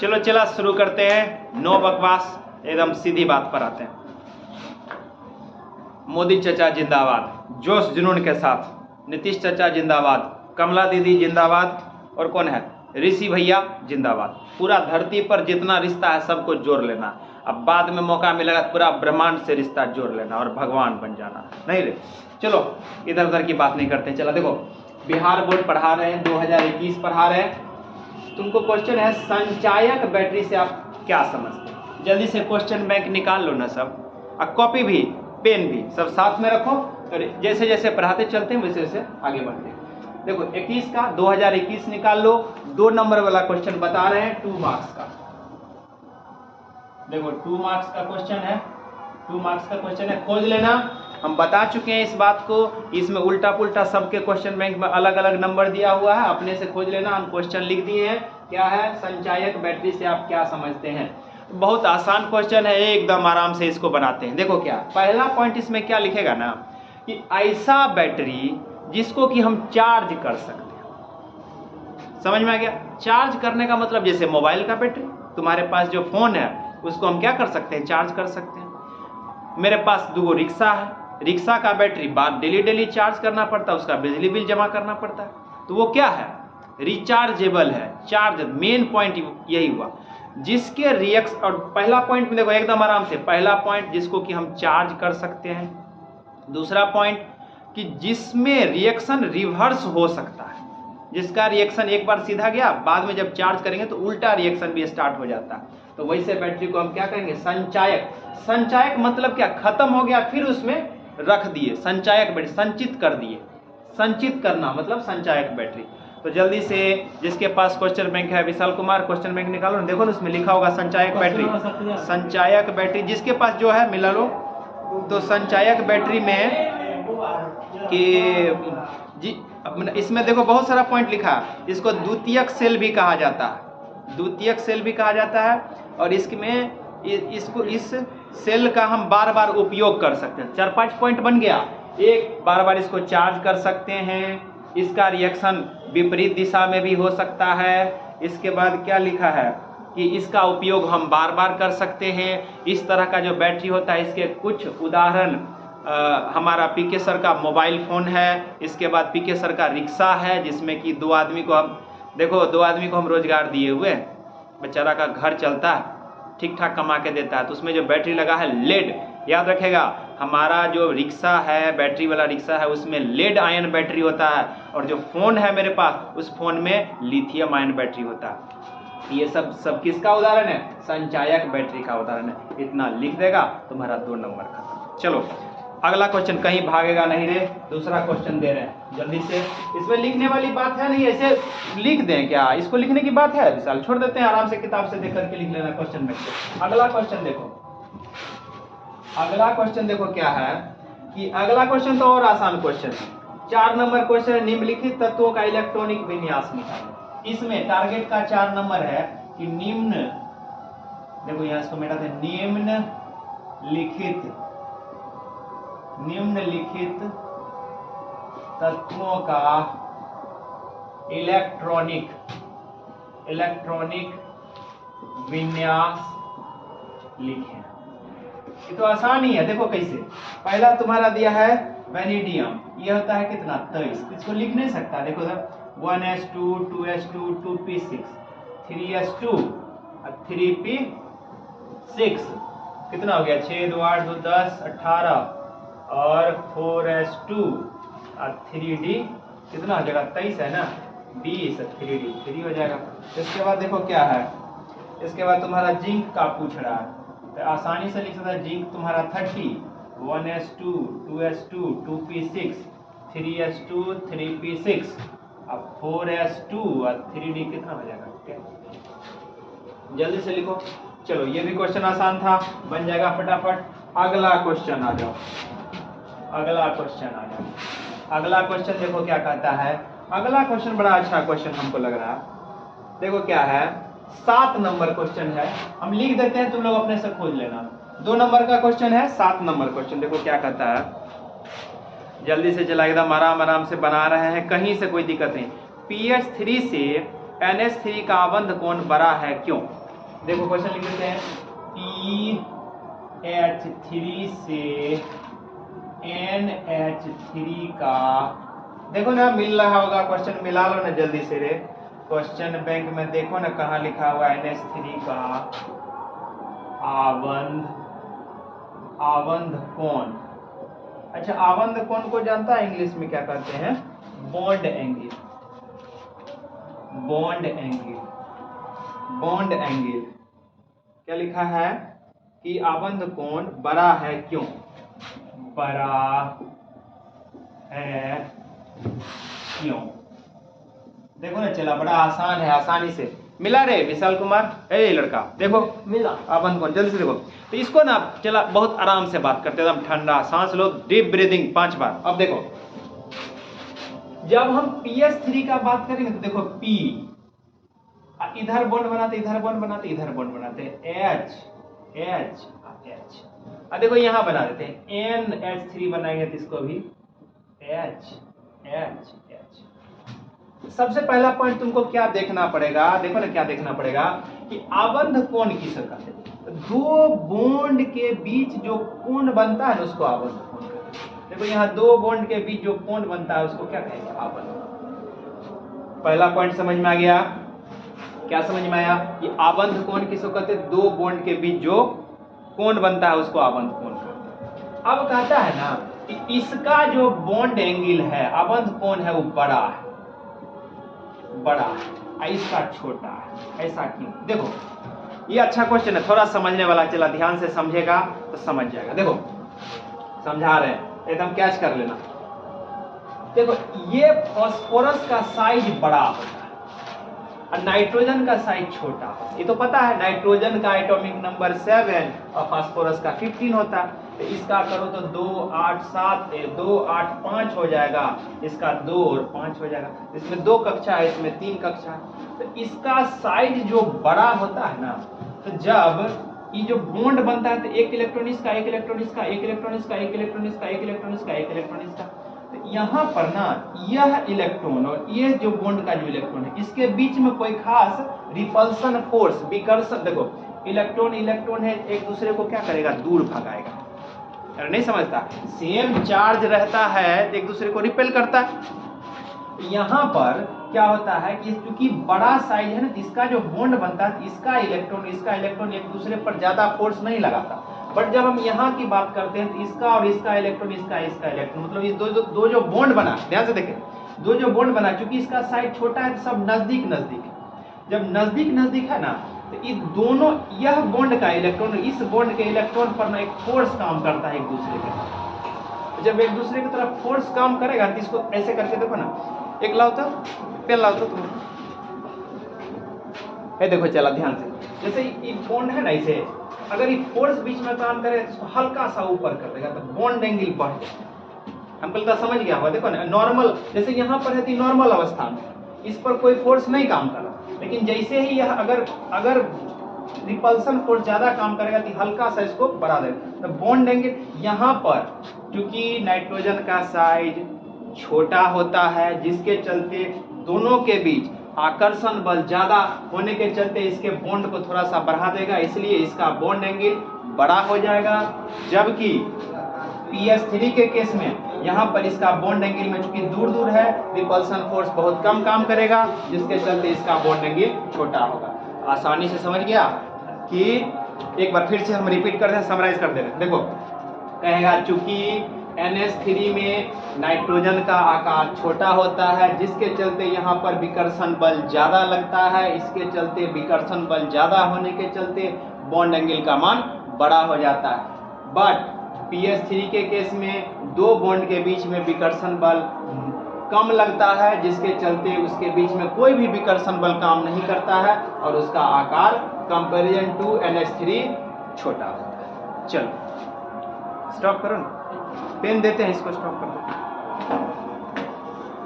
चलो चला शुरू करते हैं, नो बकवास, एकदम सीधी बात पर आते हैं। मोदी चचा जिंदाबाद, जोश जुनून के साथ। नीतीश चचा जिंदाबाद, कमला दीदी जिंदाबाद, और कौन है, ऋषि भैया जिंदाबाद। पूरा धरती पर जितना रिश्ता है सबको जोड़ लेना। अब बाद में मौका मिलेगा पूरा ब्रह्मांड से रिश्ता जोड़ लेना और भगवान बन जाना। नहीं रे, चलो इधर उधर की बात नहीं करते। चलो देखो, बिहार बोर्ड पढ़ा रहे हैं, 2021 पढ़ा रहे हैं। तुमको क्वेश्चन है संचायक बैटरी से आप क्या समझते हैं। जल्दी से क्वेश्चन बैंक निकाल लो ना सब, और कॉपी भी पेन भी सब साथ में रखो, और जैसे जैसे पढ़ाते चलते हैं वैसे वैसे आगे बढ़ते हैं। देखो 21 का 2021 निकाल लो, 2 नंबर वाला क्वेश्चन बता रहे हैं, 2 मार्क्स का। देखो 2 मार्क्स का क्वेश्चन है, 2 मार्क्स का क्वेश्चन है, खोज लेना। हम बता चुके हैं इस बात को, इसमें उल्टा पुल्टा सबके क्वेश्चन बैंक में अलग अलग नंबर दिया हुआ है, अपने से खोज लेना। हम क्वेश्चन लिख दिए हैं, क्या है, संचायक बैटरी से आप क्या समझते हैं। बहुत आसान क्वेश्चन है, एकदम आराम से इसको बनाते हैं। देखो क्या पहला पॉइंट इसमें क्या लिखेगा ना, कि ऐसा बैटरी जिसको कि हम चार्ज कर सकते हैं। समझ में आ गया। चार्ज करने का मतलब जैसे मोबाइल का बैटरी, तुम्हारे पास जो फोन है उसको हम क्या कर सकते हैं, चार्ज कर सकते हैं। मेरे पास 2 रिक्शा है, रिक्शा का बैटरी बाद डेली चार्ज करना पड़ता है, उसका बिजली बिल जमा करना पड़ता है, तो वो क्या है, रिचार्जेबल है। चार्ज मेन पॉइंट यही हुआ, जिसके रिएक्शन। और पहला पॉइंट में देखो एकदम आराम से, पहला पॉइंट जिसको कि हम चार्ज कर सकते हैं। दूसरा पॉइंट कि जिसमें रिएक्शन रिवर्स हो सकता है, जिसका रिएक्शन एक बार सीधा गया, बाद में जब चार्ज करेंगे तो उल्टा रिएक्शन भी स्टार्ट हो जाता है। तो वैसे बैटरी को हम क्या कहेंगे, संचायक। संचायक मतलब क्या, खत्म हो गया फिर उसमें रख दिए, संचायक बैटरी, संचित कर दिए। संचित करना मतलब संचायक बैटरी। तो जल्दी से जिसके पास क्वेश्चन बैंक है, विशाल कुमार क्वेश्चन बैंक निकालो। देखो ना उसमें लिखा होगा संचायक बैटरी। संचायक बैटरी जिसके पास जो है मिला लो। तो संचायक बैटरी में कि जी इसमें देखो बहुत सारा पॉइंट लिखा है। इसको द्वितीयक सेल भी कहा जाता है, द्वितीयक सेल भी कहा जाता है। और इसमें इसको इस सेल का हम बार बार उपयोग कर सकते हैं। 4-5 पॉइंट बन गया। एक, बार बार इसको चार्ज कर सकते हैं, इसका रिएक्शन विपरीत दिशा में भी हो सकता है। इसके बाद क्या लिखा है कि इसका उपयोग हम बार बार कर सकते हैं। इस तरह का जो बैटरी होता है, इसके कुछ उदाहरण हमारा पीके सर का मोबाइल फ़ोन है। इसके बाद पीके सर का रिक्शा है, जिसमें कि 2 आदमी को हम, देखो 2 आदमी को हम रोजगार दिए हुए, बेचारा का घर चलता है, ठीक ठाक कमा के देता है। तो उसमें जो बैटरी लगा है लेड, याद रखेगा, हमारा जो रिक्शा है, बैटरी वाला रिक्शा है, उसमें लेड आयन बैटरी होता है। और जो फ़ोन है मेरे पास, उस फ़ोन में लिथियम आयन बैटरी होता है। ये सब किसका उदाहरण है, संचायक बैटरी का उदाहरण है। इतना लिख देगा तुम्हारा 2 नंबर खत्म। चलो अगला क्वेश्चन, कहीं भागेगा नहीं रे। दूसरा क्वेश्चन दे रहे हैं जल्दी से। इसमें लिखने वाली बात है नहीं, ऐसे लिख दें क्या, इसको लिखने की बात है विशाल, छोड़ देते हैं, आराम से किताब से देख करके लिख लेना क्वेश्चन में से। अगला क्वेश्चन देखो, अगला क्वेश्चन देखो क्या है कि अगला क्वेश्चन तो और आसान क्वेश्चन है। 4 नंबर क्वेश्चन है, निम्नलिखित तत्वों का इलेक्ट्रॉनिक विन्यास निकालो। इसमें टारगेट का 4 नंबर है कि निम्न, देखो यहाँ इसको मेटा थे, निम्नलिखित तत्वों का इलेक्ट्रॉनिक विन्यास लिखें। ये तो आसान ही है। देखो कैसे, पहला तुम्हारा दिया है वेनेडियम, ये होता है कितना, 23। इसको लिख नहीं सकता। देखो sir 1s2 2s2 2p6 3s2 3p6 कितना हो गया, 6 2 8 2 10 18 और 4s2 और 3d कितना हो जाएगा, 23 है ना, 20 3d 3 हो जाएगा। इसके बाद देखो क्या है, इसके बाद तुम्हारा जिंक का पूछ रहा है, तो आसानी से लिख सकता है जिंक तुम्हारा 30, 1s2 2s2 2p6 3s2 3p6 अब 4s2 और 3d कितना हो जाएगा, जल्दी से लिखो। चलो ये भी क्वेश्चन आसान था, बन जाएगा फटाफट। अगला क्वेश्चन आ जाओ, अगला क्वेश्चन आ जाओ। अगला क्वेश्चन देखो क्या कहता है। अगला क्वेश्चन बड़ा अच्छा क्वेश्चन हमको लग रहा है। देखो क्या है, 7 नंबर क्वेश्चन है, हम लिख देते हैं, तुम लोग अपने से खोज लेना। 2 नंबर का क्वेश्चन है, 7 नंबर क्वेश्चन देखो क्या कहता है। जल्दी से चला, एकदम आराम से बना रहे हैं, कहीं से कोई दिक्कत नहीं। pH3 से NH3 का आबंध कोण बड़ा है क्यों। देखो क्वेश्चन लिख देते हैं, PH3 से NH3 का, देखो ना मिल रहा होगा क्वेश्चन, मिला लो ना जल्दी से रे। क्वेश्चन बैंक में देखो ना कहाँ लिखा हुआ NH3 का आबंध कोण। अच्छा, आबंध कोण को जानता है इंग्लिश में क्या कहते हैं? Bond angle. Bond angle, bond angle क्या लिखा है कि आबंध कोण बड़ा है क्यों? बड़ा है क्यों? देखो ना चला, बड़ा आसान है, आसानी से मिला रे विशाल कुमार। ए लड़का देखो मिला आबंध कोण, जल्दी से देखो। तो इसको ना चला बहुत आराम से बात करते, एकदम ठंडा, सांस लो, डीप ब्रीदिंग 5 बार। अब देखो जब हम PS3 का बात करेंगे तो देखो P इधर बॉन्ड बनाते, इधर बॉन्ड बनाते, इधर बॉन्ड बनाते, H H H। अब देखो यहां बना देते हैं NH3 बनाएंगे तो इसको भी H H H। सबसे पहला पॉइंट तुमको क्या देखना पड़ेगा, देखो ना क्या देखना पड़ेगा कि आबंध कोण किसे कहते हैं? दो बॉन्ड के बीच जो कोण बनता है ना उसको आबंध कोण कहते हैं। देखो यहाँ दो बॉन्ड के बीच जो कोण बनता है उसको क्या कहेंगे? आबंध। पहला पॉइंट समझ में आ गया? क्या समझ में आया कि आबंध कोण किसको कहते हैं? दो बॉन्ड के बीच जो कोण बनता है उसको आबंध कोण कहते हैं। अब कहता है ना कि इसका जो बॉन्ड एंगल है, आबंध कोण है, वो बड़ा है, बड़ा है, इसका छोटा है। ऐसा क्यों? देखो ये अच्छा क्वेश्चन है, थोड़ा समझने वाला, चला ध्यान से समझेगा तो समझ जाएगा। देखो समझा रहे हैं, एकदम कैच कर लेना। देखो ये फास्फोरस का साइज बड़ा होता है और नाइट्रोजन का साइज छोटा होता है। ये तो पता है, नाइट्रोजन का एटॉमिक नंबर 7 और फास्फोरस का 15 होता है। तो इसका करो तो 2 8 7 2 8 5 हो जाएगा, इसका 2 और 5 हो जाएगा। इसमें 2 कक्षा है, इसमें 3 कक्षा है। तो इसका साइज जो बड़ा होता है ना, तो जब ये जो बॉन्ड बनता है तो एक इलेक्ट्रॉन इसका, एक इलेक्ट्रॉन इसका, एक इलेक्ट्रॉन इसका, एक इलेक्ट्रॉन इसका, एक इलेक्ट्रॉन इसका, एक इलेक्ट्रॉन इसका। तो यहाँ पर ना यह इलेक्ट्रॉन और ये जो बॉन्ड का जो इलेक्ट्रॉन है, इसके बीच में कोई खास रिपल्सन फोर्स, विकर्षण, देखो इलेक्ट्रॉन इलेक्ट्रॉन है, एक दूसरे को क्या करेगा? दूर भगाएगा। अरे नहीं समझता, सेम चार्ज रहता है एक दूसरे को रिपेल करता है। यहाँ पर क्या होता है कि चूंकि बड़ा साइज है ना, इसका जो बॉन्ड बनता है, इसका इलेक्ट्रॉन एक दूसरे पर ज्यादा फोर्स नहीं लगाता। बट जब हम यहाँ की बात करते हैं तो इसका और इसका इलेक्ट्रॉन, इसका इलेक्ट्रॉन, मतलब ये दो जो बॉन्ड बना, ध्यान से देखें, दो जो बॉन्ड बना, चूंकि इसका साइज छोटा है तो सब नजदीक नजदीक है। जब नजदीक नजदीक है ना, तो ये दोनों, यह बॉन्ड का इलेक्ट्रॉन इस बॉन्ड के इलेक्ट्रॉन पर ना एक फोर्स काम करता है एक दूसरे के तरफ। जब एक दूसरे की तरफ फोर्स काम करेगा तो इसको ऐसे करके देखो ना, एक लाओ तो पेन लाओ तो तुम, ये देखो चला ध्यान से, जैसे ये बॉन्ड है ना, इसे अगर ये फोर्स बीच में काम करे तो इसको हल्का सा ऊपर कर देगा तो बॉन्ड एंगल बढ़ जाएगा। हम कल का समझ गया होगा। देखो ना नॉर्मल, जैसे यहाँ पर है नॉर्मल अवस्था में इस पर कोई फोर्स नहीं काम कर रहा, लेकिन जैसे ही यह अगर रिपल्सन फोर्स ज्यादा काम करेगा तो हल्का सा इसको बढ़ा देगा तो बॉन्ड एंगल। यहाँ पर क्योंकि नाइट्रोजन का साइज छोटा होता है, जिसके चलते दोनों के बीच आकर्षण बल ज्यादा होने के चलते इसके बॉन्ड को थोड़ा सा बढ़ा देगा, इसलिए इसका बॉन्ड एंगल बड़ा हो जाएगा। जबकि PS3 के केस में यहाँ पर इसका बॉन्ड एंगल में चूंकि दूर दूर है, रिपल्सन फोर्स बहुत कम काम करेगा, जिसके चलते इसका बॉन्ड एंगल छोटा होगा। आसानी से समझ गया कि एक बार फिर से हम रिपीट करते हैं, समराइज कर दे रहे हैं। देखो कहेगा चूंकि NH3 में नाइट्रोजन का आकार छोटा होता है, जिसके चलते यहाँ पर विकर्षण बल ज्यादा लगता है, इसके चलते विकर्षण बल ज्यादा होने के चलते बॉन्ड एंगल का मान बड़ा हो जाता है। बट PS3 के केस में दो बॉन्ड के बीच में विकर्षण बल कम लगता है, जिसके चलते उसके बीच में कोई भी विकर्षण बल काम नहीं करता है और उसका आकार कंपैरिजन टू NH3 छोटा होता है। चलो स्टॉप करो ना, पेन देते हैं, इसको स्टॉप कर दो।